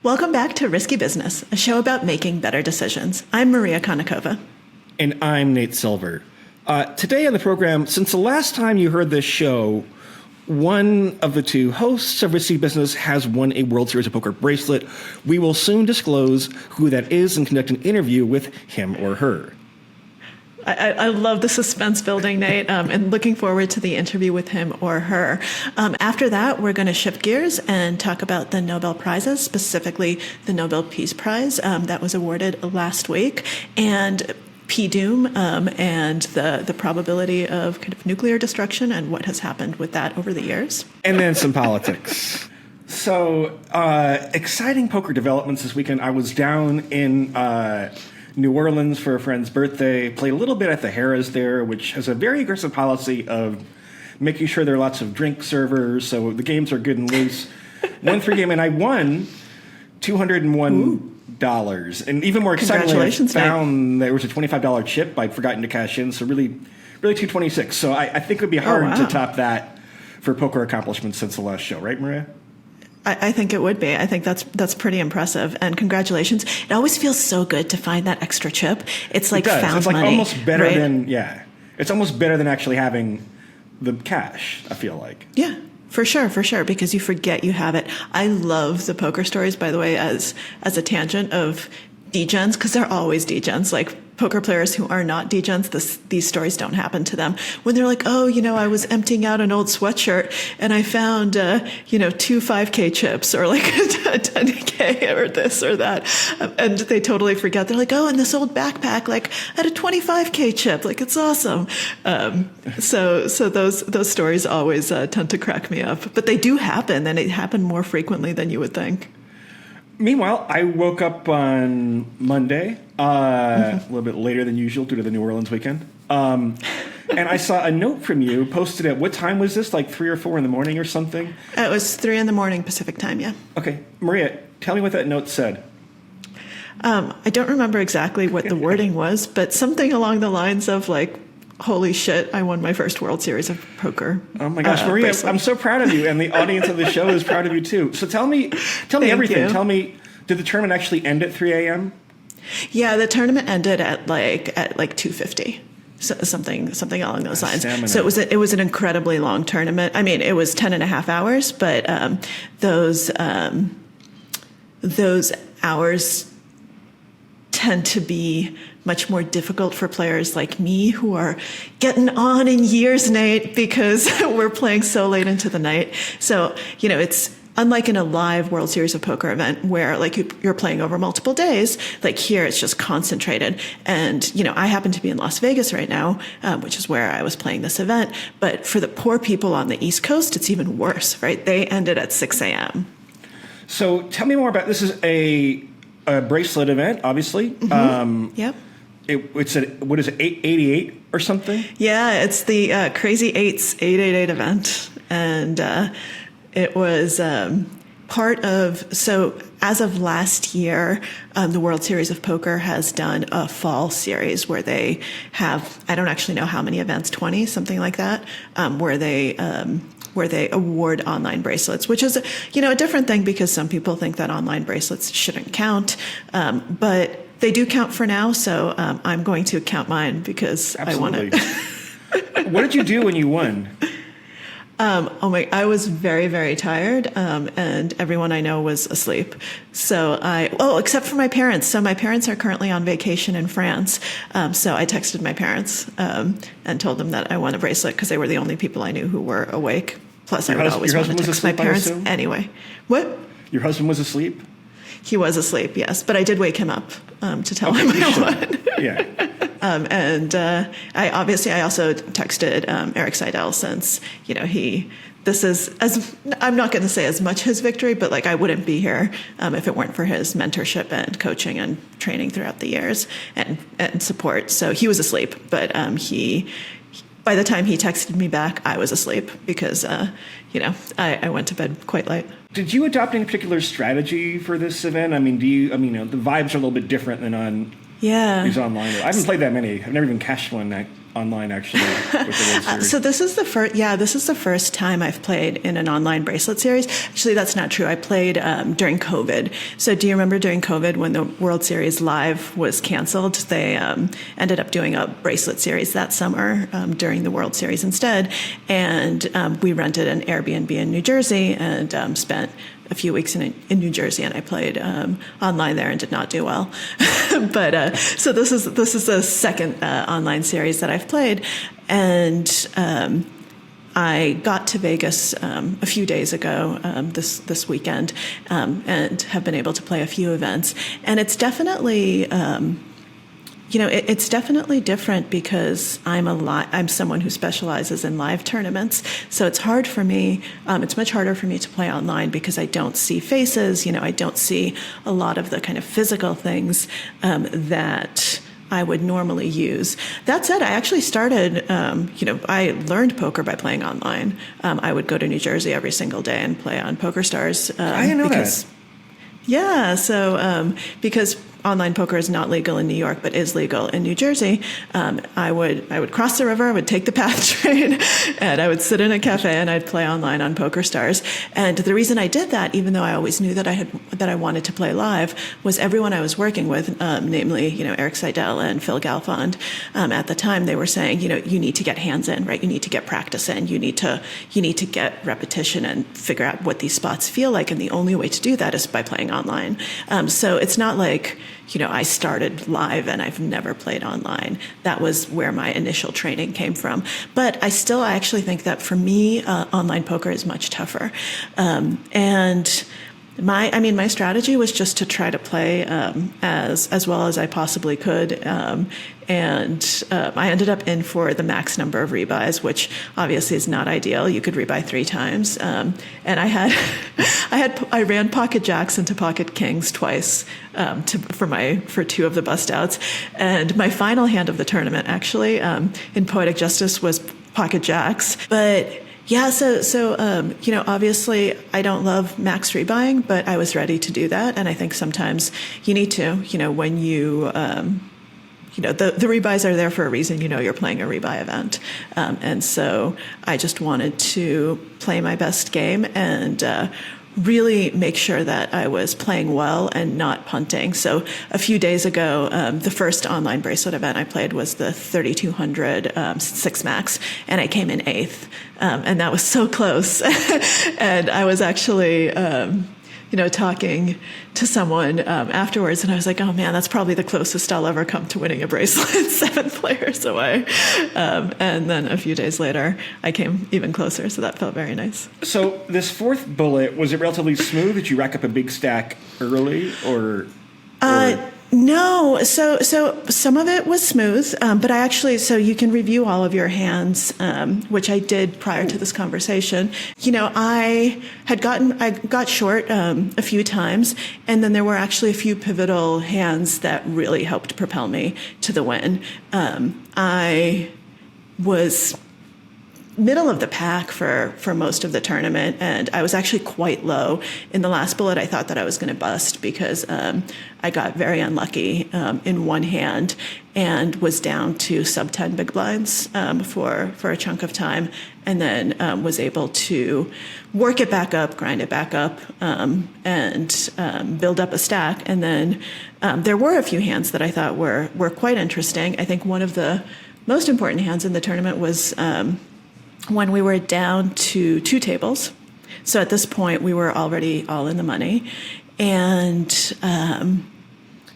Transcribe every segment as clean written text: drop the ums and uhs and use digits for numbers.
Welcome back to Risky Business, a show about making better decisions. I'm Maria Konnikova. And I'm Nate Silver. Today on the program, since the last time you heard this show, one of the two hosts of Risky Business has won a World Series of Poker bracelet. We will soon disclose who that is and conduct an interview with him or her. I love the suspense building, Nate, and looking forward to the interview with him or her. After that, we're going to shift gears and talk about the Nobel Prizes, specifically the Nobel Peace Prize that was awarded last week, and P-Doom and the probability of kind of nuclear destruction and what has happened with that over the years. And then some politics. So, exciting poker developments this weekend. I was down in New Orleans for a friend's birthday, played a little bit at the Harrah's there, which has a very aggressive policy of making sure there are lots of drink servers, so the games are good and loose. Won 3 game, and I won $201. And even more excitingly, I found there was a $25 chip I'd forgotten to cash in, so really $226. So I think it would be hard to top that for poker accomplishments since the last show, right, Maria? I think it would be. I think that's pretty impressive. And congratulations. It always feels so good to find that extra chip. It's like found it's like money. Almost better right? than, it's almost better than actually having the cash, I feel like. Yeah. For sure, because you forget you have it. I love the poker stories, by the way, as a tangent of degens, because they're always degens. Like poker players who are not degens, these stories don't happen to them. When they're like, I was emptying out an old sweatshirt and I found, 2 5K chips or like a 10K or this or that. And they totally forget. They're like, in this old backpack, like I had a 25K chip. Like it's awesome. So those stories always tend to crack me up, but they do happen, and they happen more frequently than you would think. Meanwhile, I woke up on Monday, a little bit later than usual due to the New Orleans weekend, and I saw a note from you posted at, what time was this, like 3 or 4 in the morning or something? It was 3 in the morning Pacific time, yeah. Okay. Maria, tell me what that note said. I don't remember exactly what the wording was, but something along the lines of like, holy shit, I won my first World Series of Poker. Oh my gosh, Maria, bracelet. I'm so proud of you, and the audience of the show is proud of you too. So tell me everything. You. Tell me, did the tournament actually end at 3 a.m.? Yeah, the tournament ended at like 2:50. So something along those lines. Stamina. So it was an incredibly long tournament. I mean, it was 10 and a half hours, but those hours tend to be much more difficult for players like me who are getting on in years, Nate, because we're playing so late into the night. So, it's unlike in a live World Series of Poker event where like you're playing over multiple days, like here it's just concentrated. And, I happen to be in Las Vegas right now, which is where I was playing this event. But for the poor people on the East Coast, it's even worse, right? They ended at 6 a.m. So tell me more about, this is a bracelet event, obviously. Mm-hmm. Yep. It's what is it, 888 or something? Yeah, it's the Crazy Eights 888 event. And it was part of, so as of last year, the World Series of Poker has done a fall series where they have, I don't actually know how many events, 20, something like that, where they award online bracelets, which is, a different thing because some people think that online bracelets shouldn't count. But they do count for now, so I'm going to count mine because Absolutely. I want it. What did you do when you won? I was very, very tired, and everyone I know was asleep. So except for my parents. So my parents are currently on vacation in France. So I texted my parents and told them that I won a bracelet because they were the only people I knew who were awake. Plus, I would always want to text my parents anyway. What? Your husband was asleep? He was asleep, yes, but I did wake him up to tell him I won. Yeah. I also texted Eric Seidel since this is I'm not going to say as much his victory, but like I wouldn't be here if it weren't for his mentorship and coaching and training throughout the years and support. So he was asleep, but by the time he texted me back, I was asleep because I went to bed quite late. Did you adopt any particular strategy for this event? I mean, the vibes are a little bit different than on these online. I haven't played that many. I've never even cashed one online actually with the World Series? So this is the first time I've played in an online bracelet series. Actually, that's not true. I played during COVID. So do you remember during COVID when the World Series Live was canceled? They ended up doing a bracelet series that summer during the World Series instead. And we rented an Airbnb in New Jersey and spent a few weeks in New Jersey, and I played online there and did not do well. But so this is the second online series that I've played, and I got to Vegas a few days ago this weekend, and have been able to play a few events, and it's definitely. It's definitely different because I'm someone who specializes in live tournaments. So it's hard for me. It's much harder for me to play online because I don't see faces. I don't see a lot of the kind of physical things that I would normally use. That said, I actually started, I learned poker by playing online. I would go to New Jersey every single day and play on PokerStars. I didn't know that. Yeah, so because online poker is not legal in New York, but is legal in New Jersey, I would cross the river, I would take the PATH train, and I would sit in a cafe and I'd play online on PokerStars. And the reason I did that, even though I always knew that I wanted to play live, was everyone I was working with, namely Eric Seidel and Phil Galfond, at the time they were saying you need to get hands in, right? You need to get practice in. You need to get repetition and figure out what these spots feel like, and the only way to do that is by playing online. So it's not like I started live and I've never played online. That was where my initial training came from. But I actually think that for me, online poker is much tougher. And my strategy was just to try to play as well as I possibly could. And I ended up in for the max number of rebuys, which obviously is not ideal. You could rebuy 3 times. And I ran pocket jacks into pocket kings twice for 2 of the bust outs. And my final hand of the tournament, actually, in Poetic Justice, was pocket jacks. But yeah, so obviously I don't love max rebuying, but I was ready to do that. And I think sometimes you need to, when you, the rebuys are there for a reason. You're playing a rebuy event. And so I just wanted to play my best game and really make sure that I was playing well and not punting. So a few days ago, the first online bracelet event I played was the 3200 six max, and I came in 8th. And that was so close. And I was actually, talking to someone afterwards, and I was like, oh man, that's probably the closest I'll ever come to winning a bracelet, 7 players away. And then a few days later, I came even closer, so that felt very nice. So this 4th bullet, was it relatively smooth? Did you rack up a big stack early, or? No, so some of it was smooth, but so you can review all of your hands, which I did prior to this conversation. I got short a few times, and then there were actually a few pivotal hands that really helped propel me to the win. I was middle of the pack for most of the tournament, and I was actually quite low. In the last bullet, I thought that I was going to bust because I got very unlucky in one hand and was down to sub 10 big blinds for a chunk of time, and then was able to work it back up, grind it back up, and build up a stack. And then there were a few hands that I thought were quite interesting. I think one of the most important hands in the tournament was when we were down to 2 tables. So at this point, we were already all in the money. And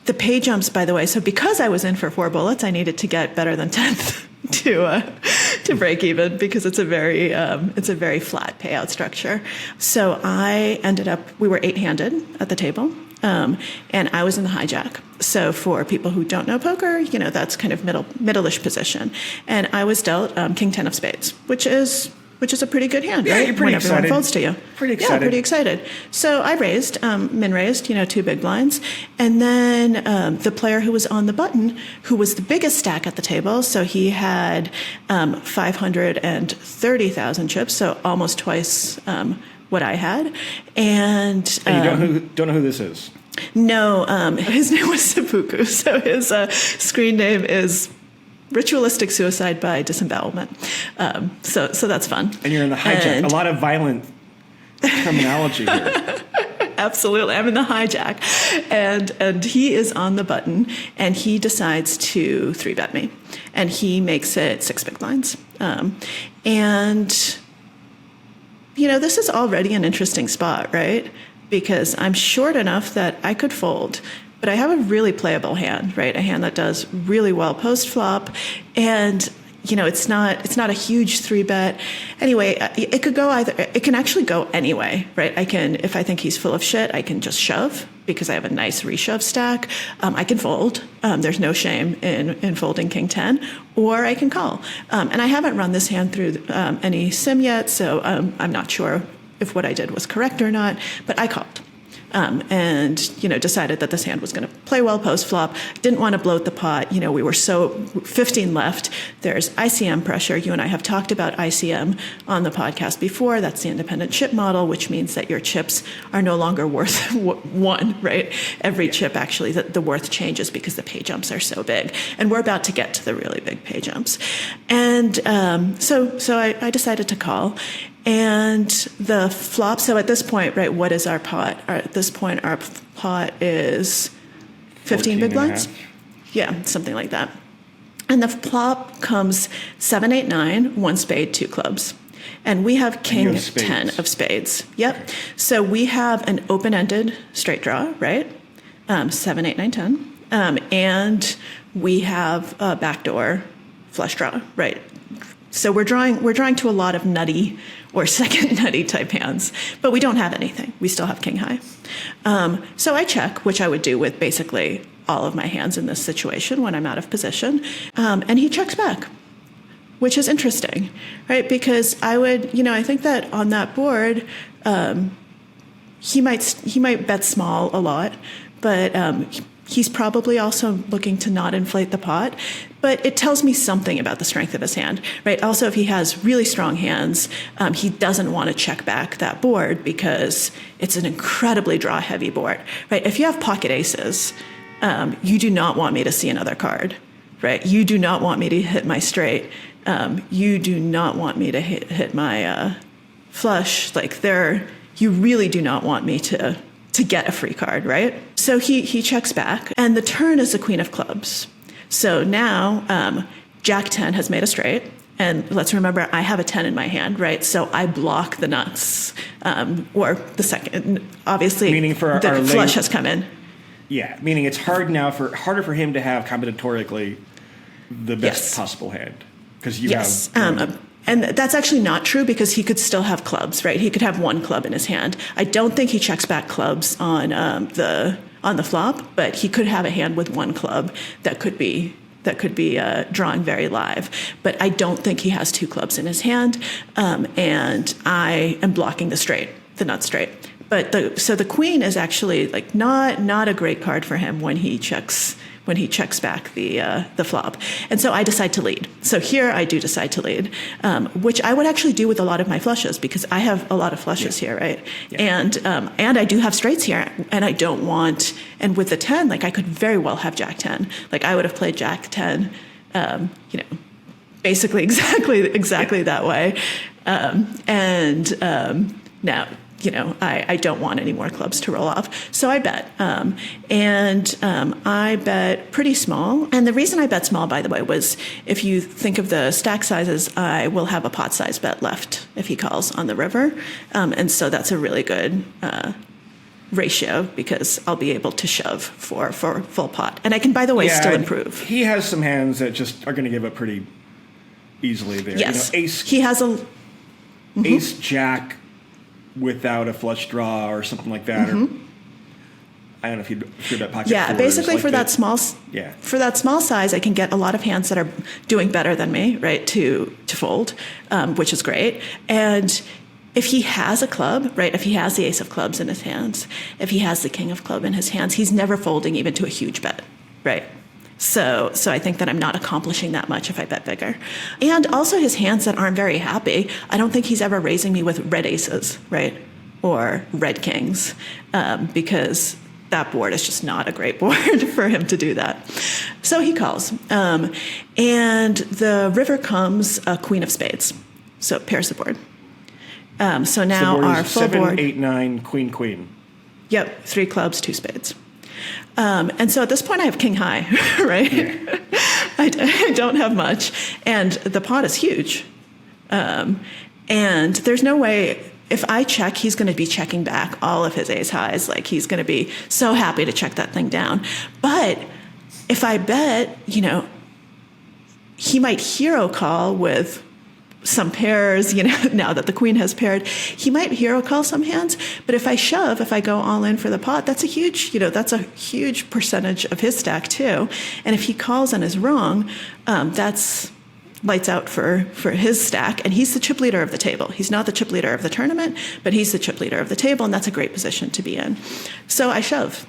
the pay jumps, by the way, so because I was in for 4 bullets, I needed to get better than 10th to break even, because it's a very flat payout structure. So we were 8-handed at the table. And I was in the hijack. So for people who don't know poker, that's kind of middle-ish position. And I was dealt King 10 of spades, which is a pretty good hand, yeah, right? You're pretty when excited. Everyone folds to you. Pretty excited. Yeah, pretty excited. So I raised, min raised, 2 big blinds. And then the player who was on the button, who was the biggest stack at the table, so he had 530,000 chips, so almost twice what I had. And you don't know who this is? No, his name was Seppuku. So his screen name is ritualistic suicide by disembowelment. So that's fun. And you're in the hijack. A lot of violent terminology here. Absolutely. I'm in the hijack. And he is on the button, and he decides to 3-bet me. And he makes it 6 big blinds. And, this is already an interesting spot, right? Because I'm short enough that I could fold, but I have a really playable hand, right? A hand that does really well post-flop. And it's not a huge 3-bet. Anyway, it could go either. It can actually go anyway, right? If I think he's full of shit, I can just shove because I have a nice reshove stack. I can fold. There's no shame in folding king 10, or I can call. And I haven't run this hand through any sim yet, so I'm not sure if what I did was correct or not, but I called. And decided that this hand was going to play well post flop. Didn't want to bloat the pot. We were 15 left. There's ICM pressure. You and I have talked about ICM on the podcast before. That's the independent chip model, which means that your chips are no longer worth 1, right? Every chip actually, the worth changes because the pay jumps are so big. And we're about to get to the really big pay jumps. And so I decided to call. And the flop, so at this point, right, what is our pot? At this point, our pot is 15 big blinds? Yeah, something like that. And the flop comes 7, 8, 9, 1 spade, 2 clubs. And we have king 10 of spades. Yep. Okay. So we have an open-ended straight draw, right? 7, 8, 9, 10. And we have a backdoor flush draw, right? So we're drawing to a lot of nutty or second nutty type hands, but we don't have anything. We still have king high. So I check, which I would do with basically all of my hands in this situation when I'm out of position. And he checks back, which is interesting, right? Because I think that on that board, he might bet small a lot, but he's probably also looking to not inflate the pot, but it tells me something about the strength of his hand, right? Also, if he has really strong hands, he doesn't want to check back that board because it's an incredibly draw-heavy board, right? If you have pocket aces, you do not want me to see another card, right? You do not want me to hit my straight. You do not want me to hit my flush. You really do not want me to get a free card, right? So he checks back, and the turn is the queen of clubs. So now Jack 10 has made a straight, and let's remember I have a 10 in my hand, right? So I block the nuts, or the second. Obviously, meaning for the flush has come in. Yeah, meaning it's harder for him to have combinatorically the best possible hand because you have. And that's actually not true because he could still have clubs, right? He could have 1 club in his hand. I don't think he checks back clubs on the flop, but he could have a hand with 1 club that could be drawn very live. But I don't think he has 2 clubs in his hand, and I am blocking the nut straight. But so the queen is actually not a great card for him when he checks back the flop. And so I decide to lead. So here I do decide to lead, which I would actually do with a lot of my flushes because I have a lot of flushes here, right? Yeah. And I do have straights here, and I don't want. And with the 10, I could very well have Jack 10. I would have played Jack 10, basically exactly that way. Now. I don't want any more clubs to roll off. So I bet. I bet pretty small. And the reason I bet small, by the way, was if you think of the stack sizes, I will have a pot size bet left if he calls on the river. And so that's a really good ratio because I'll be able to shove for full pot. And I can, by the way, still improve. He has some hands that just are going to give up pretty easily there. Yes. Ace. He has a... Ace, Jack... without a flush draw or something like that, or I don't know if you're that pocket. Yeah, basically for that small size, I can get a lot of hands that are doing better than me, right? To fold, which is great. And if he has a club, right? If he has the ace of clubs in his hands, if he has the king of club in his hands, he's never folding even to a huge bet, right? So I think that I'm not accomplishing that much if I bet bigger. And also his hands that aren't very happy, I don't think he's ever raising me with red aces, right? Or red kings, because that board is just not a great board for him to do that. So he calls. And the river comes a queen of spades. So pairs the board. So now board our is full 7, board. 8, 9, queen, queen. Yep, 3 clubs, 2 spades. And so at this point I have king high, right? Yeah. I don't have much. And the pot is huge. And there's no way, if I check, he's going to be checking back all of his ace highs. Like, he's going to be so happy to check that thing down. But if I bet, he might hero call with some pairs, now that the queen has paired, he might hero call some hands. But if I shove, if I go all in for the pot, that's a huge percentage of his stack too. And if he calls and is wrong, that's lights out for his stack, and he's the chip leader of the table. He's not the chip leader of the tournament, but he's the chip leader of the table, and that's a great position to be in. So I shove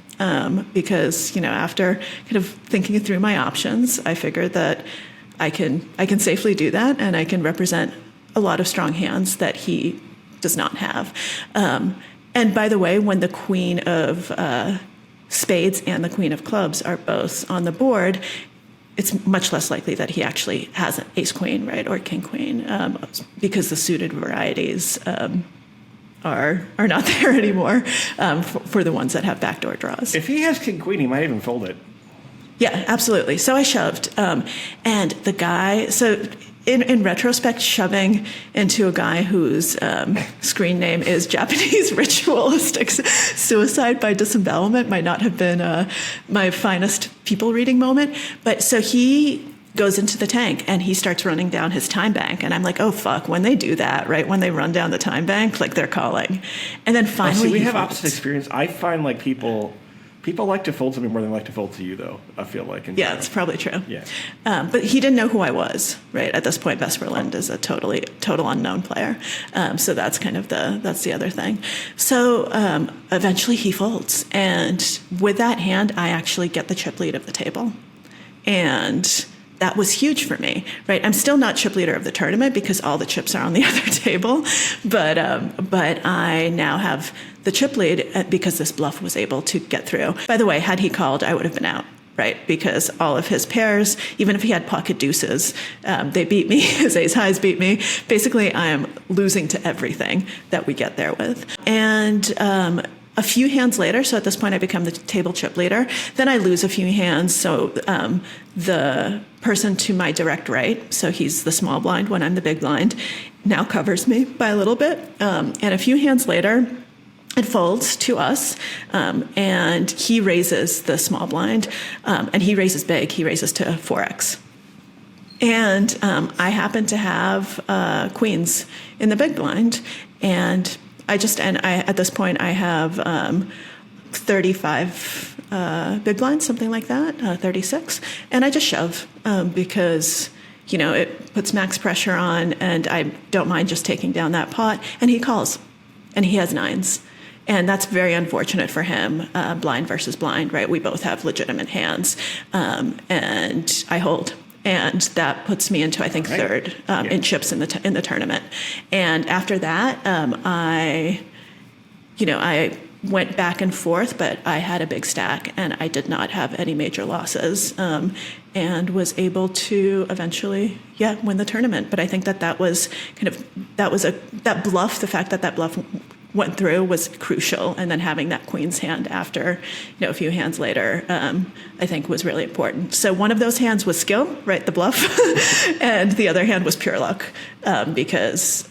because after kind of thinking through my options, I figured that I can safely do that, and I can represent a lot of strong hands that he does not have. And by the way, when the queen of spades and the queen of clubs are both on the board, it's much less likely that he actually has an ace queen, right, or king queen, because the suited varieties are not there anymore for the ones that have backdoor draws. If he has king queen, he might even fold it. Yeah, absolutely. So I shoved, and the guy. So in retrospect, shoving into a guy whose screen name is Japanese ritualistic suicide by disembowelment might not have been my finest people reading moment. But so he goes into the tank and he starts running down his time bank. And I'm like, oh, fuck, when they do that, right, when they run down the time bank, like, they're calling. And then finally we he have folds. opposite experience. I find like people like to fold to me more than they like to fold to you, though, I feel like. Yeah, it's probably true. Yeah. But he didn't know who I was, right? At this point, Vesperland is a total unknown player. So that's kind of that's the other thing. So eventually he folds. And with that hand, I actually get the chip lead of the table. And that was huge for me, right? I'm still not chip leader of the tournament because all the chips are on the other table, but I now have the chip lead because this bluff was able to get through. By the way, had he called, I would have been out, right? Because all of his pairs, even if he had pocket deuces, they beat me. His ace highs beat me. Basically, I am losing to everything that we get there with. And a few hands later, so at this point I become the table chip leader, then I lose a few hands. So the person to my direct right, so he's the small blind when I'm the big blind, now covers me by a little bit. And a few hands later, it folds to us, and he raises the small blind, and he raises big. He raises to 4x. And I happen to have queens in the big blind, and at this point I have 35 big blinds, something like that, 36, and I just shove because it puts max pressure on, and I don't mind just taking down that pot. And he calls, and he has nines. And that's very unfortunate for him, blind versus blind, right? We both have legitimate hands, and I hold. And that puts me into, I think, third in chips in the tournament. And after that, I went back and forth, but I had a big stack, and I did not have any major losses, and was able to eventually, win the tournament. But I think that was that bluff. The fact that bluff went through was crucial, and then having that queen's hand after a few hands later, I think was really important. So one of those hands was skill, right, the bluff, and the other hand was pure luck, because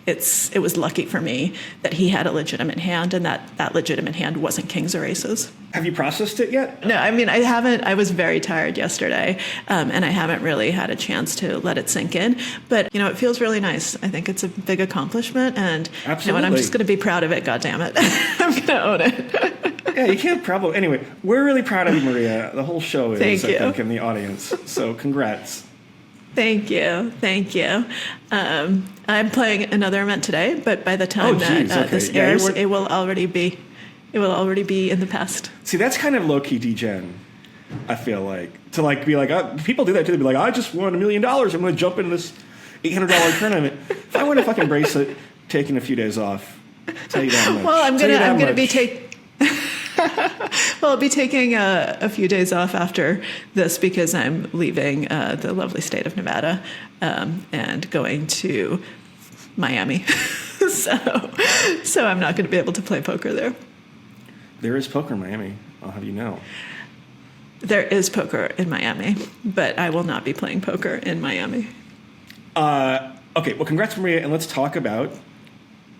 it was lucky for me that he had a legitimate hand, and that legitimate hand wasn't kings or aces. Have you processed it yet? No, I mean, I haven't. I was very tired yesterday, and I haven't really had a chance to let it sink in. But it feels really nice. I think it's a big accomplishment, and Absolutely. And I'm just going to be proud of it. God damn it, I'm going to own it. Yeah, you can't probably. Anyway, we're really proud of you, Maria. The whole show is, Thank you. I think, in the audience. So congrats. Thank you. I'm playing another event today, but by the time this airs, it will already be in the past. See, that's kind of low-key degen, I feel like. To be like, people do that too. They'd be like, I just won $1 million. I'm going to jump into this $800 tournament. If I win a fucking bracelet, taking a few days off, I'll tell you that much. Well, I'm gonna be taking. Well, I'll be taking a few days off after this because I'm leaving the lovely state of Nevada and going to Miami. So I'm not going to be able to play poker there. There is poker in Miami, I'll have you know. There is poker in Miami, but I will not be playing poker in Miami. Okay, well, congrats, Maria, and let's talk about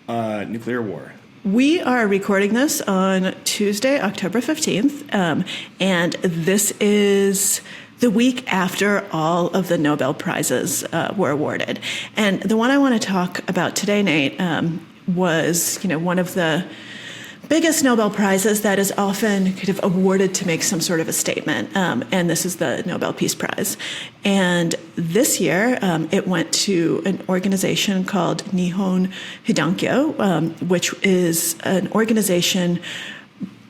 nuclear war. We are recording this on Tuesday, October 15th, and this is the week after all of the Nobel Prizes were awarded. And the one I want to talk about today, Nate, was one of the biggest Nobel Prizes that is often kind of awarded to make some sort of a statement, and this is the Nobel Peace Prize. And this year, it went to an organization called Nihon Hidankyo, which is an organization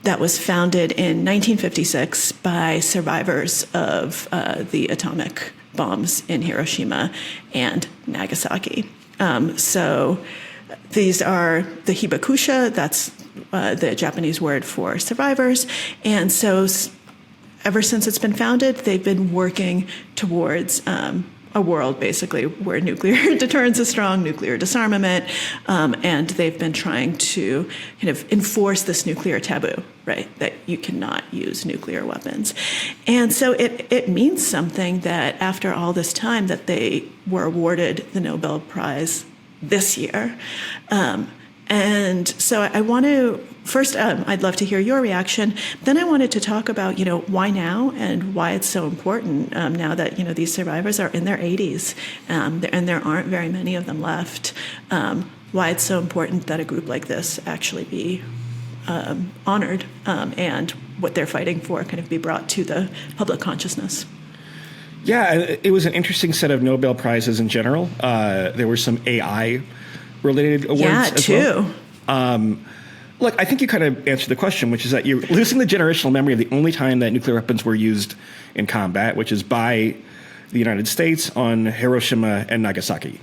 that was founded in 1956 by survivors of the atomic bombs in Hiroshima and Nagasaki. So these are the hibakusha, that's the Japanese word for survivors. And so ever since it's been founded, they've been working towards a world, basically, where nuclear deterrence is strong, nuclear disarmament, and they've been trying to kind of enforce this nuclear taboo, right, that you cannot use nuclear weapons. And so it means something that after all this time that they were awarded the Nobel Prize this year. And so I want to, first, I'd love to hear your reaction. Then I wanted to talk about, why now and why it's so important now that, these survivors are in their 80s and there aren't very many of them left. Why it's so important that a group like this actually be honored and what they're fighting for kind of be brought to the public consciousness. Yeah, it was an interesting set of Nobel Prizes in general. There were some AI-related awards as well. Look, I think you kind of answered the question, which is that you're losing the generational memory of the only time that nuclear weapons were used in combat, which is by the United States on Hiroshima and Nagasaki.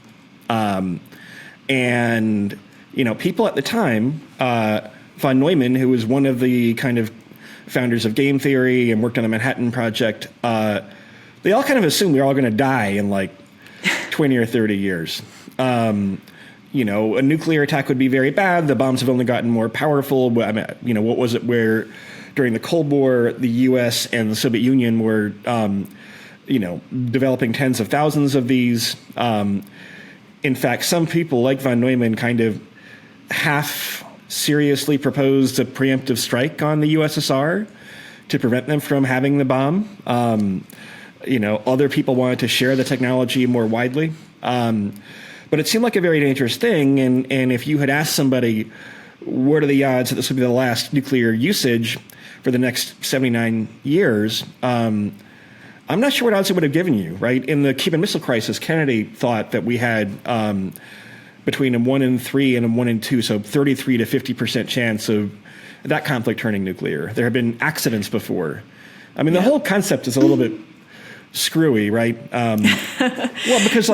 And, people at the time, von Neumann, who was one of the kind of founders of game theory and worked on the Manhattan Project, they all kind of assumed we were all going to die in like 20 or 30 years. A nuclear attack would be very bad. The bombs have only gotten more powerful. What was it where during the Cold War, the U.S. and the Soviet Union were, developing tens of thousands of these. In fact, some people like von Neumann kind of half seriously proposed a preemptive strike on the USSR to prevent them from having the bomb. Other people wanted to share the technology more widely. But it seemed like a very dangerous thing, and if you had asked somebody, what are the odds that this would be the last nuclear usage for the next 79 years, I'm not sure what odds it would have given you, right? In the Cuban Missile Crisis, Kennedy thought that we had between a 1 in 3 and a 1 in 2, so 33 to 50% chance of that conflict turning nuclear. There have been accidents before. I mean, the whole concept is a little bit screwy, right? Well, because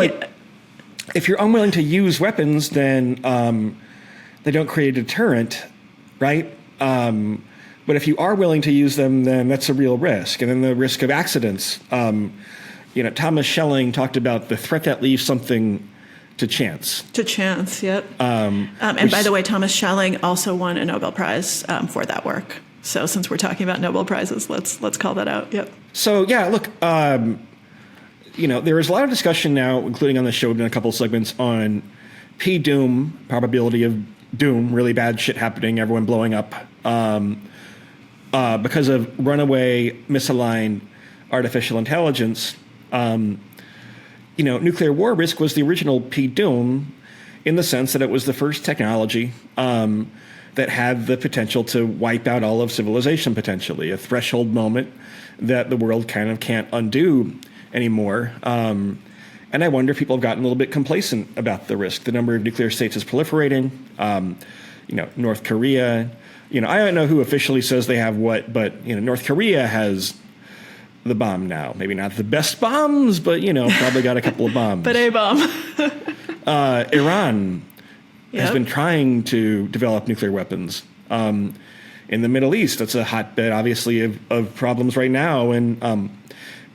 if you're unwilling to use weapons, then they don't create a deterrent, right? But if you are willing to use them, then that's a real risk. And then the risk of accidents. Thomas Schelling talked about the threat that leaves something to chance. To chance, yep. And by the way, Thomas Schelling also won a Nobel Prize for that work. So since we're talking about Nobel Prizes, let's call that out. Yep. So yeah, look. There is a lot of discussion now, including on the show in a couple of segments, on P-doom, probability of doom, really bad shit happening, everyone blowing up, because of runaway, misaligned artificial intelligence. Nuclear war risk was the original P-doom in the sense that it was the first technology that had the potential to wipe out all of civilization, potentially, a threshold moment that the world kind of can't undo anymore. And I wonder if people have gotten a little bit complacent about the risk. The number of nuclear states is proliferating. North Korea, I don't know who officially says they have what, but, North Korea has the bomb now. Maybe not the best bombs, but, probably got a couple of bombs. But a bomb. Iran has been trying to develop nuclear weapons. In in the Middle East. That's a hotbed, obviously, of problems right now. And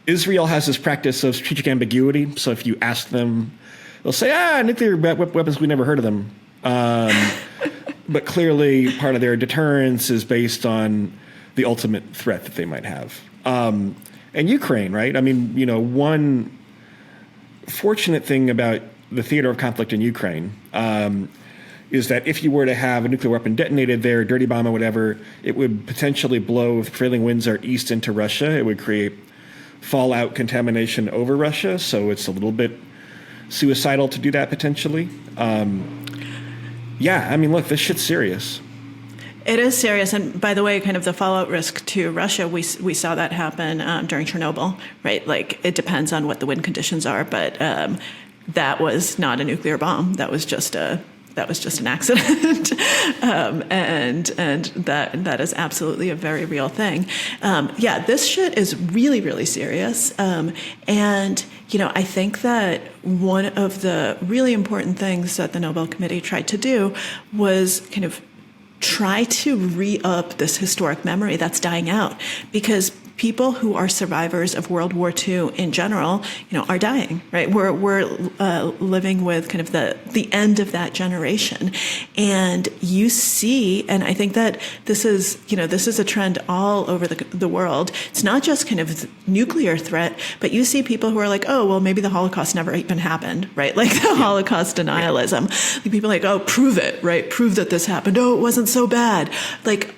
Israel has this practice of strategic ambiguity. So if you ask them, they'll say, nuclear weapons, we never heard of them. But clearly part of their deterrence is based on the ultimate threat that they might have. And Ukraine, right? I mean, one fortunate thing about the theater of conflict in Ukraine is that if you were to have a nuclear weapon detonated there, dirty bomb or whatever, it would potentially blow, if prevailing winds are east, into Russia. It would create fallout contamination over Russia, so it's a little bit suicidal to do that potentially. Yeah, I mean, look, this shit's serious. It is serious. And by the way, kind of the fallout risk to Russia, we saw that happen during Chernobyl, right? Like, it depends on what the wind conditions are, but that was not a nuclear bomb. That was just an accident. And that is absolutely a very real thing. This shit is really, really serious. And I think that one of the really important things that the Nobel Committee tried to do was kind of try to re-up this historic memory that's dying out, because people who are survivors of World War II in general, are dying, right? We're living with kind of the end of that generation. And you see, and I think that this is a trend all over the world. It's not just kind of nuclear threat, but you see people who are like, oh, well, maybe the Holocaust never even happened, right? Like the Holocaust denialism. People are like, oh, prove it, right? Prove that this happened. Oh, it wasn't so bad. Like,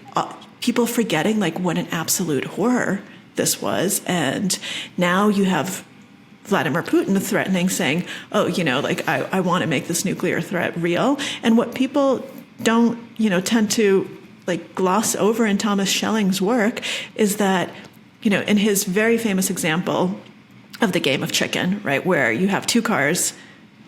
people forgetting like what an absolute horror this was. And now you have Vladimir Putin threatening, saying, oh, I want to make this nuclear threat real. And what people don't, tend to like gloss over in Thomas Schelling's work is that, in his very famous example of the game of chicken, right, where you have two cars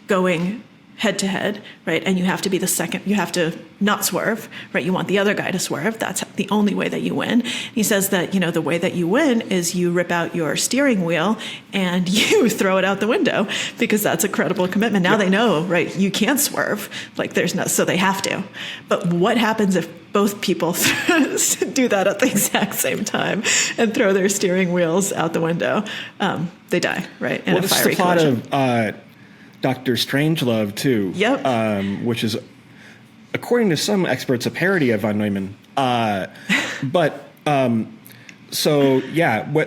going head to head, right? And you have to be the second, you have to not swerve, right? You want the other guy to swerve. That's the only way that you win. He says that, the way that you win is you rip out your steering wheel and you throw it out the window, because that's a credible commitment. Now they know, right? You can't swerve. Like so they have to. But what happens if both people do that at the exact same time and throw their steering wheels out the window? They die, right? In a fiery collision. Dr. Strangelove, too. Yep. Which is, according to some experts, a parody of von Neumann. What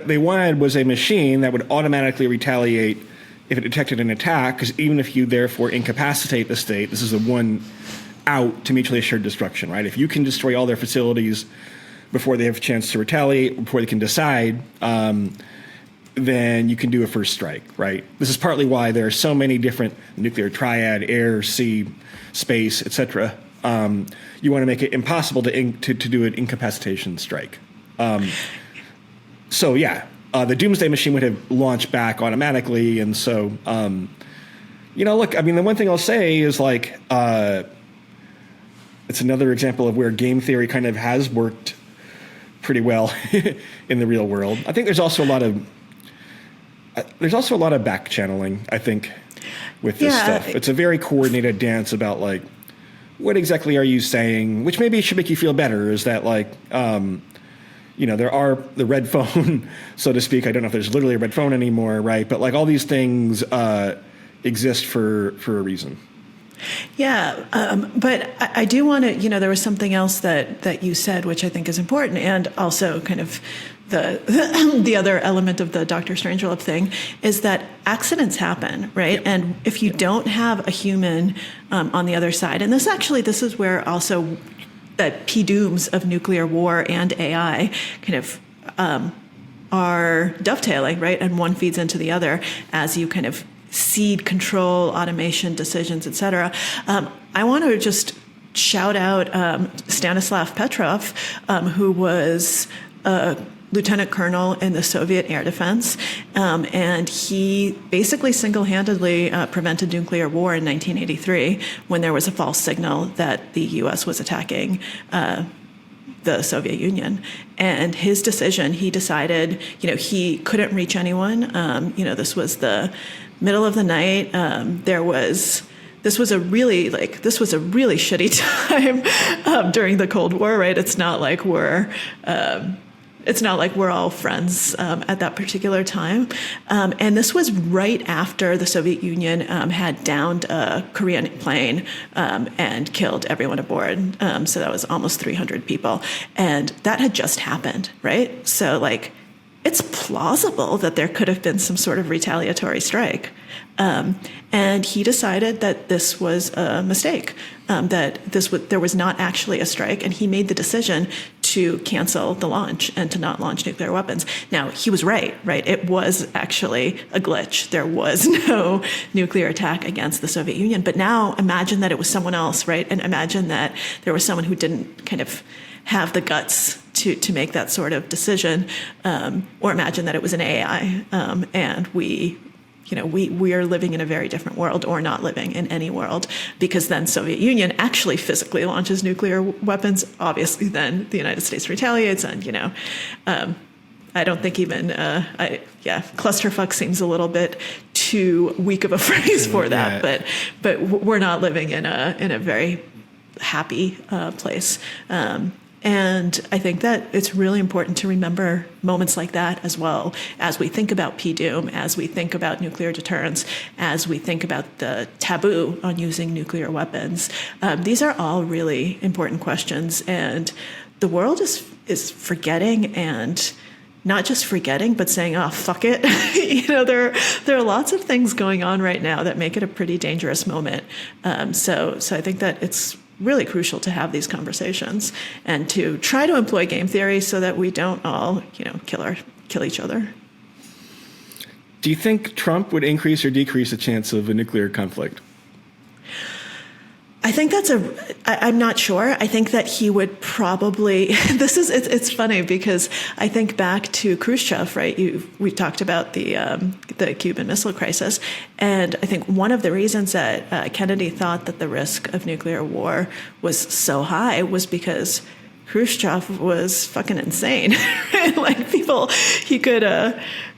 they wanted was a machine that would automatically retaliate if it detected an attack, because even if you therefore incapacitate the state, this is the one out to mutually assured destruction, right? If you can destroy all their facilities before they have a chance to retaliate, before they can decide, then you can do a first strike, right? This is partly why there are so many different nuclear triad, air, sea, space, etc. You want to make it impossible to do an incapacitation strike. The Doomsday Machine would have launched back automatically, and so, look, I mean, the one thing I'll say is like, it's another example of where game theory kind of has worked pretty well in the real world. I think there's also a lot of back channeling, I think, with this stuff. It's a very coordinated dance about like, what exactly are you saying? Which maybe should make you feel better. Is that like, there are the red phone, so to speak. I don't know if there's literally a red phone anymore, right? But like all these things exist for a reason. Yeah, but I do want to, there was something else that you said, which I think is important, and also kind of the other element of the Dr. Strangelove thing is that accidents happen, right? Yep. And if you don't have a human on the other side, and this is where also that P-dooms of nuclear war and AI kind of are dovetailing, right? And one feeds into the other as you kind of seed control, automation, decisions, et cetera. I want to just shout out Stanislav Petrov, who was a lieutenant colonel in the Soviet air defense, and he basically single-handedly prevented nuclear war in 1983 when there was a false signal that the U.S. was attacking the Soviet Union. And his decision, he decided, he couldn't reach anyone. This was the middle of the night. There this was a really shitty time during the Cold War, right? It's not like we're all friends at that particular time. And this was right after the Soviet Union had downed a Korean plane and killed everyone aboard. So that was almost 300 people. And that had just happened, right? So like, it's plausible that there could have been some sort of retaliatory strike. And he decided that this was a mistake, that there was not actually a strike, and he made the decision to cancel the launch and to not launch nuclear weapons. Now, he was right? It was actually a glitch. There was no nuclear attack against the Soviet Union. But now imagine that it was someone else, right? And imagine that there was someone who didn't kind of have the guts to make that sort of decision, or imagine that it was an AI, and we are living in a very different world, or not living in any world, because then Soviet Union actually physically launches nuclear weapons. Obviously, then the United States retaliates, and I don't think even clusterfuck seems a little bit too weak of a phrase for that, but we're not living in a very happy place. And I think that it's really important to remember moments like that as well, as we think about PDOOM, as we think about nuclear deterrence, as we think about the taboo on using nuclear weapons. These are all really important questions, and the world is forgetting, and not just forgetting, but saying, "Oh, fuck it." There are lots of things going on right now that make it a pretty dangerous moment. So I think that it's really crucial to have these conversations and to try to employ game theory so that we don't all, kill each other. Do you think Trump would increase or decrease the chance of a nuclear conflict? I think I'm not sure. I think that he would probably, it's funny because I think back to Khrushchev, right? We talked about the Cuban Missile Crisis. And I think one of the reasons that Kennedy thought that the risk of nuclear war was so high was because Khrushchev was fucking insane. Right? Like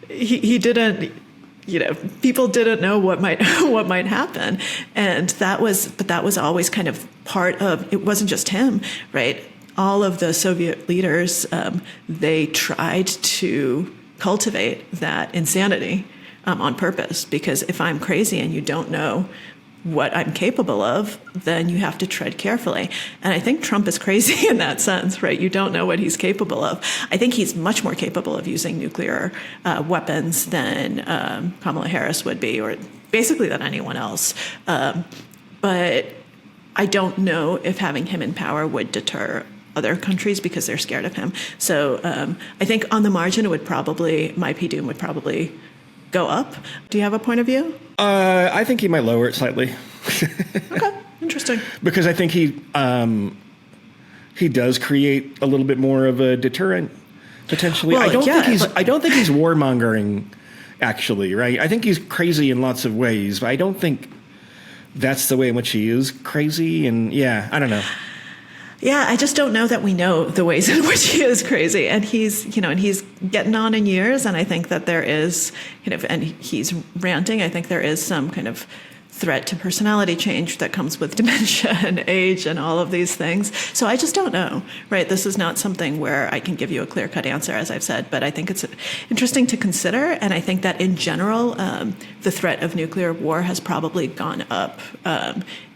he didn't, people didn't know what might happen, and that was always kind of part of. It wasn't just him, right? All of the Soviet leaders, they tried to cultivate that insanity on purpose, because if I'm crazy and you don't know what I'm capable of, then you have to tread carefully. And I think Trump is crazy in that sense, right? You don't know what he's capable of. I think he's much more capable of using nuclear weapons than Kamala Harris would be, or basically than anyone else. But I don't know if having him in power would deter other countries because they're scared of him. So I think on the margin, my PDOOM would probably go up. Do you have a point of view? I think he might lower it slightly. Okay, interesting. Because I think he does create a little bit more of a deterrent potentially. Well, I don't think he's warmongering, actually, right? I think he's crazy in lots of ways, but I don't think that's the way in which he is crazy. And I don't know. Yeah, I just don't know that we know the ways in which he is crazy. And he's getting on in years. And I think that there is, and he's ranting. I think there is some kind of threat to personality change that comes with dementia and age and all of these things. So I just don't know, right? This is not something where I can give you a clear-cut answer, as I've said, but I think it's interesting to consider. And I think that in general, the threat of nuclear war has probably gone up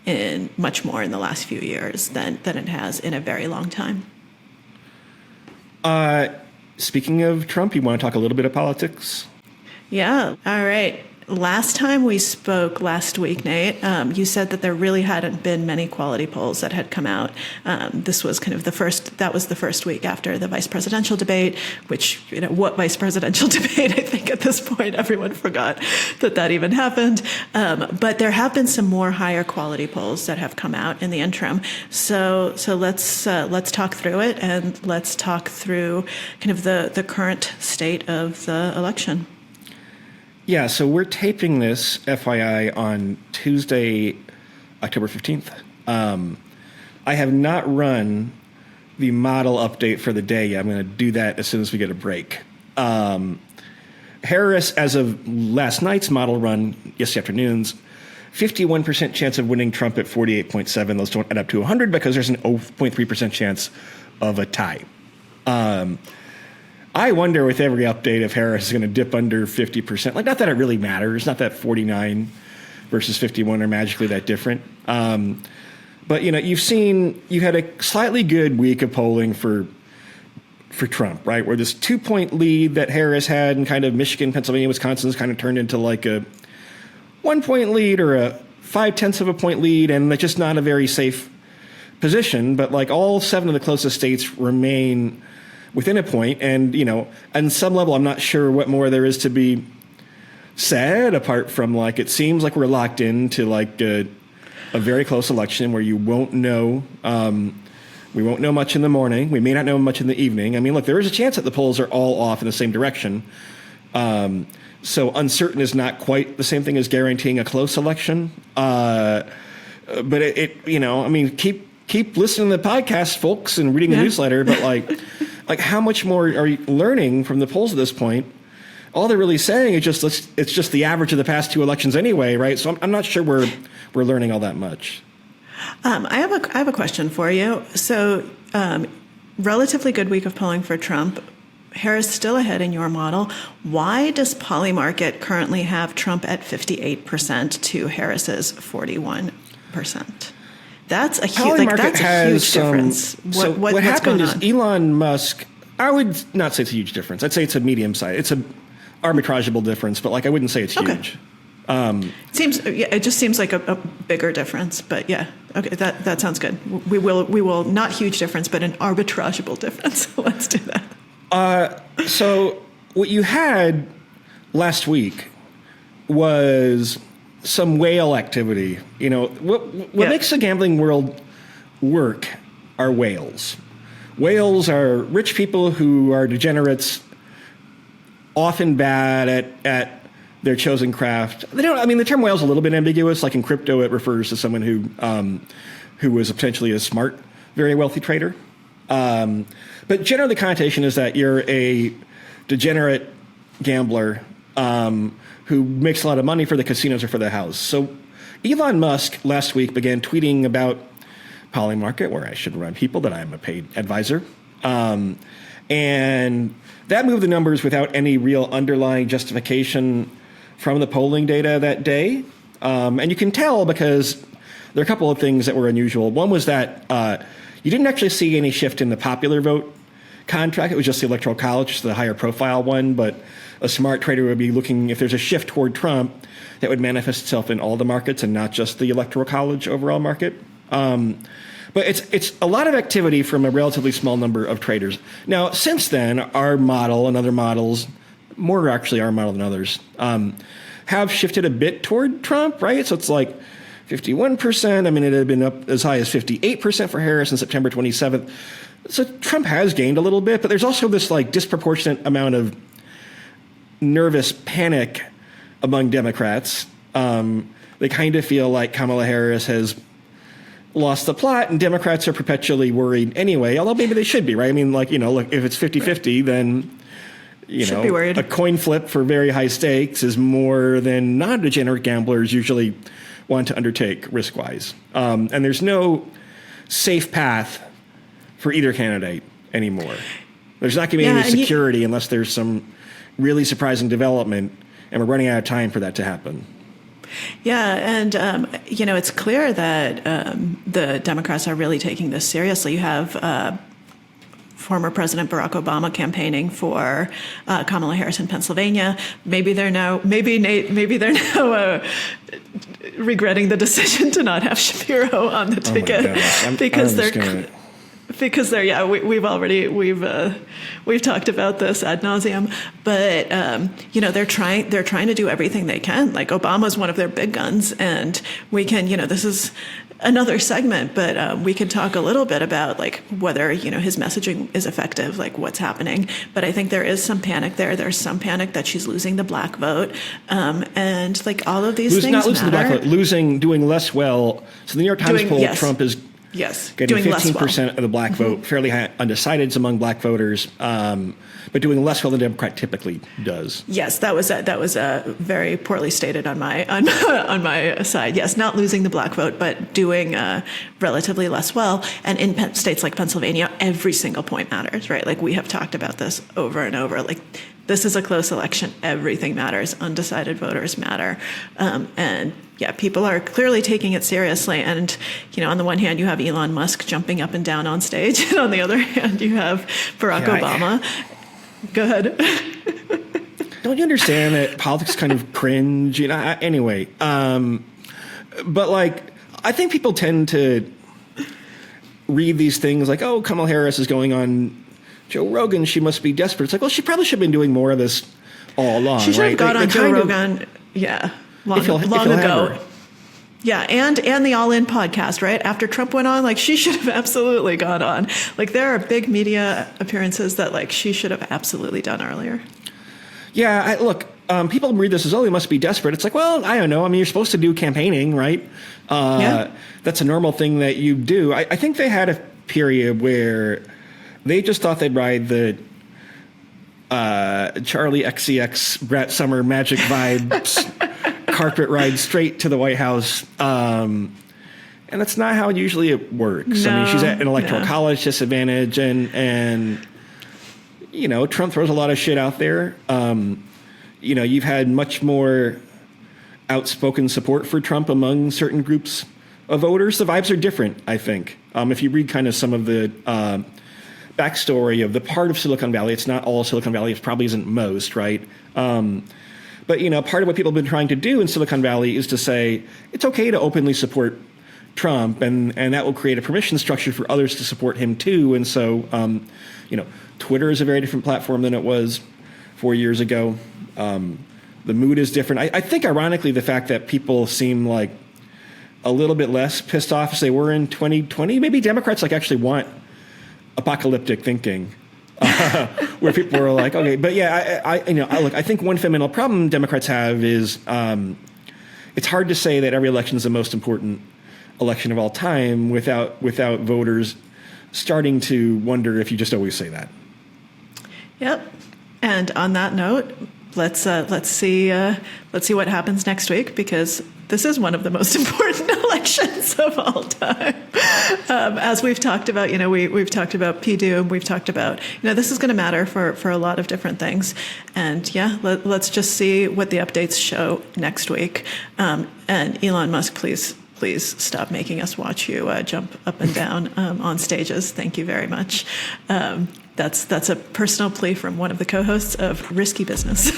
in much more in the last few years than it has in a very long time. Speaking of Trump, you want to talk a little bit of politics? Yeah. All right. Last time we spoke last week, Nate, you said that there really hadn't been many quality polls that had come out. This was kind of the first week after the vice presidential debate, which, what vice presidential debate? I think at this point, everyone forgot that even happened. But there have been some more higher quality polls that have come out in the interim. So let's talk through it, and let's talk through kind of the current state of the election. Yeah, so we're taping this, FYI, on Tuesday, October 15th. I have not run the model update for the day yet. I'm going to do that as soon as we get a break. Harris, as of last night's model run, yesterday afternoon's, 51% chance of winning Trump at 48.7. Those don't add up to 100 because there's an 0.3% chance of a tie. I wonder with every update if Harris is going to dip under 50%. Like, not that it really matters. Not that 49 versus 51 are magically that different. But, you had a slightly good week of polling for Trump, right? Where this 2-point lead that Harris had in kind of Michigan, Pennsylvania, Wisconsin's kind of turned into like a 1-point lead or a 0.5 of a point lead, and that's just not a very safe position. But like all 7 of the closest states remain within a point, and on some level, I'm not sure what more there is to be said apart from like it seems like we're locked into like a very close election where you won't know. We won't know much in the morning. We may not know much in the evening. I mean, look, there is a chance that the polls are all off in the same direction. So uncertain is not quite the same thing as guaranteeing a close election. But keep listening to the podcast, folks, and reading the newsletter. But like how much more are you learning from the polls at this point? All they're really saying is it's just the average of the past 2 elections anyway, right? So I'm not sure we're learning all that much. I have a question for you. So, relatively good week of polling for Trump. Harris still ahead in your model. Why does Polymarket currently have Trump at 58% to Harris's 41%? That's a huge difference. What happened is Elon Musk. I would not say it's a huge difference. I'd say it's a medium size. It's a arbitrageable difference, but like I wouldn't say it's huge. It just seems like a bigger difference, but yeah, okay, that sounds good. We will not huge difference, but an arbitrageable difference. Let's do that. So what you had last week was some whale activity. What makes the gambling world work are whales. Whales are rich people who are degenerates, often bad at their chosen craft. The term whale is a little bit ambiguous. Like in crypto, it refers to someone who was potentially a smart, very wealthy trader. But generally, the connotation is that you're a degenerate gambler who makes a lot of money for the casinos or for the house. So Elon Musk last week began tweeting about Polymarket, where I should remind people that I'm a paid advisor. And that moved the numbers without any real underlying justification from the polling data that day. And you can tell because there are a couple of things that were unusual. One was that you didn't actually see any shift in the popular vote contract. It was just the Electoral College, just the higher profile one. But a smart trader would be looking, if there's a shift toward Trump, that would manifest itself in all the markets and not just the Electoral College overall market. But it's a lot of activity from a relatively small number of traders. Now, since then, our model and other models, more actually our model than others, have shifted a bit toward Trump, right? So it's like 51%. I mean, it had been up as high as 58% for Harris on September 27th. So Trump has gained a little bit, but there's also this like disproportionate amount of nervous panic among Democrats. They kind of feel like Kamala Harris has lost the plot, and Democrats are perpetually worried anyway, although maybe they should be, right? I mean, like, if it's 50-50, then, should be worried. A coin flip for very high stakes is more than non-degenerate gamblers usually want to undertake risk-wise. And there's no safe path for either candidate anymore. There's not going to be any security unless there's some really surprising development, and we're running out of time for that to happen. Yeah, and, it's clear that the Democrats are really taking this seriously. You have former President Barack Obama campaigning for Kamala Harris in Pennsylvania. Maybe they're now regretting the decision to not have Shapiro on the ticket we've talked about this ad nauseum, but they're trying to do everything they can. Like Obama's one of their big guns, and we can, this is another segment, but we can talk a little bit about like whether his messaging is effective, like what's happening. But I think there is some panic there. There's some panic that she's losing the black vote, and like all of these things not losing matter. The black vote, doing less well. So the New York Times poll, Trump is Yes, getting doing less 15% of the black vote, fairly high undecideds among black voters, but doing less well than the Democrat typically does. Yes, that was very poorly stated on my on my side. Yes, not losing the black vote, but doing relatively less well. And in states like Pennsylvania, every single point matters, right? Like we have talked about this over and over. Like this is a close election. Everything matters. Undecided voters matter. And yeah, people are clearly taking it seriously. And, on the one hand, you have Elon Musk jumping up and down on stage. And on the other hand, you have Barack Obama. Go ahead. Don't you understand that politics kind of cringe? Anyway, but like, I think people tend to read these things like, oh, Kamala Harris is going on Joe Rogan, she must be desperate. It's like, well, she probably should have been doing more of this all along. She should have got on Joe Rogan, long ago. Yeah, and the All In podcast, right? After Trump went on, like she should have absolutely gone on. Like there are big media appearances that like she should have absolutely done earlier. Yeah, look, people read this as, oh, he must be desperate. It's like, well, I don't know. I mean, you're supposed to do campaigning, right? That's a normal thing that you do. I think they had a period where they just thought they'd ride the Charlie XCX Brett Summer Magic Vibes carpet ride straight to the White House. And that's not how usually it works. I mean, she's at an electoral college disadvantage and Trump throws a lot of shit out there. You've had much more outspoken support for Trump among certain groups of voters. The vibes are different, I think. If you read kind of some of the backstory of the part of Silicon Valley, it's not all Silicon Valley, it probably isn't most, right? But part of what people have been trying to do in Silicon Valley is to say it's okay to openly support Trump, and that will create a permission structure for others to support him too. And so, Twitter is a very different platform than it was 4 years ago. The mood is different. I think, ironically, the fact that people seem like a little bit less pissed off as they were in 2020, maybe Democrats actually want apocalyptic thinking, where people are like, okay, but yeah, I think one fundamental problem Democrats have is it's hard to say that every election is the most important election of all time without voters starting to wonder if you just always say that. Yep. And on that note, let's see what happens next week, because this is one of the most important elections of all time. As we've talked about, we've talked about PDUM, we've talked about, this is going to matter for a lot of different things. And let's just see what the updates show next week. And Elon Musk, please stop making us watch you jump up and down on stages. Thank you very much. That's a personal plea from one of the co-hosts of Risky Business.